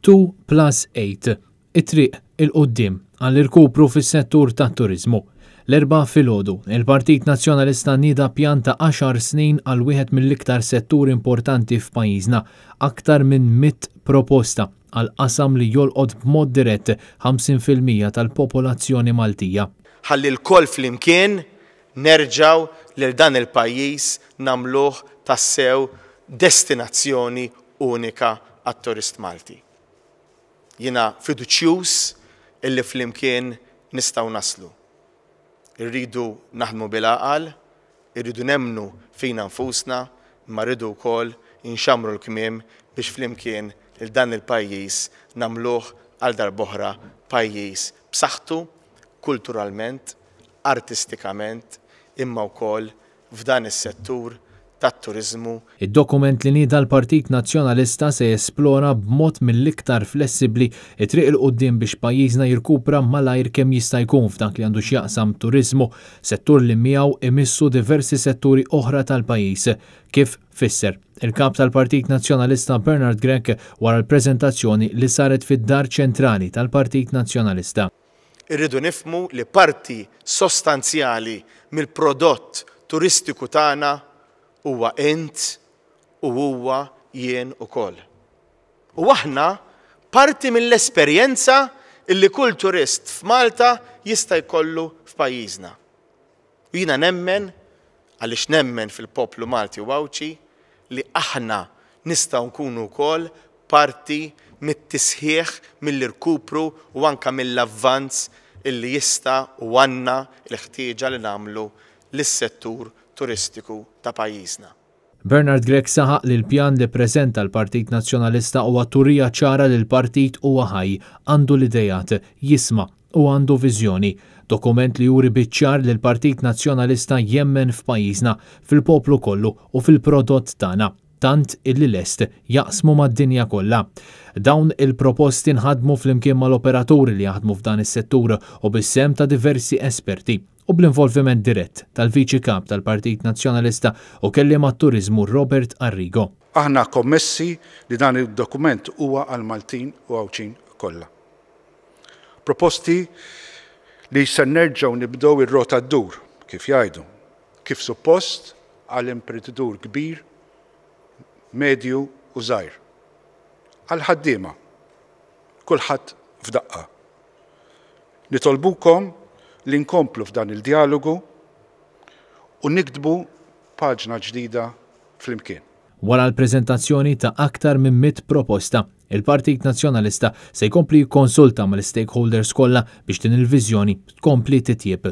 2+8 it-triq il-qudiem għall-irkupru fis-settur tat-turiżmu. L-4 filgħodu, il-Partit Nazzjonalista nieda pjan ta' 10 snin għal wieħed mill-iktar setturi importanti f'pajjiżna, aktar minn 100 proposta għal qasam li jolqod b'mod dirett 50% tal-popolazzjoni Maltija. Ħalli l-koll flimkien nerġgħu lil dan il-pajjiż nagħmluh tassew destinazzjoni unika għat-turist Malti. Jiena fiduċjuż illi flimkien nistgħu naslu. Irridu naħdmu bil-għaqal, irridu nemmnu fina nfusna, imma rridu wkoll inxamru l-kmiem biex flimkien il dan il-pajjiż nagħmluh għal darb'oħra pajjiż b'saħħtu kulturalment, artistikament, imma wkoll f'dan is-settur tat-turiżmu. Id-dokument li nieda l-Partit Nazzjonalista se jesplora b'mod mill-iktar flessibbli it-triq il-qudiem biex pajjiżna jirkupra malajr kemm jista' jkun f'dak li għandu x'jaqsam turiżmu, settur li miegħu imissu diversi setturi oħra tal-pajjiż. Kif fisser il-kap tal-Partit Nazzjonalista Bernard Grech wara l-preżentazzjoni li saret fid-Dar Ċentrali tal-Partit Nazzjonalista. Irridu nifhmu li parti sostanzjali mill-prodott turistiku tagħna huwa int u huwa jien ukoll. U aħna parti mill-esperjenza illi kull turist f'Malta jista' jkollu f'pajjiżna. U jiena nemmen, għaliex nemmen fil-poplu Malti u Għawċi, li aħna nistgħu nkunu wkoll parti mit-tisħiħ mill-irkupru u anke mill-avvanz illi jista' u għandna l-ħtieġa li nagħmlu lis-settur turistiku ta' pajjiżna. Bernard Grech saħaq li l-pjan li ppreżenta l-Partit Nazzjonalista huwa turija ċara li l-partit huwa ħaj, għandu l-idejat, jisma' u għandu viżjoni. Dokument li juri biċ-ċar li l-Partit Nazzjonalista jemmen f'pajjiżna, fil-poplu kollu u fil-prodott tagħna, tant illi lest jaqsmu mad-dinja kollha. Dawn il-proposti nħadmu flimkien mal-operaturi li jaħdmu f'dan is-settur u bis-sem ta' diversi esperti u bl-involviment dirett tal-Viċi Kap tal-Partit Nazzjonalista u kelliem mat-Turiżmu Robert Arrigo. Aħna kommessi li dan id-dokument huwa għal Maltin u Għawċin kollha. Proposti li se nerġgħu nibdew ir-rota ddur, kif jgħidu, kif suppost għal imprenditur kbir, medju u żgħir. Għal ħaddiema, kulħadd f'daqqa. Nitolbukom li nkomplu f'dan il-dialogu u niktbu paġna ġdida flimkien. Wara l-preżentazzjoni ta' aktar minn 100 proposta, il-Partit Nazzjonalista se jkompli jikkonsulta mal-stakeholders kollha biex din il-viżjoni tkompli titjieb.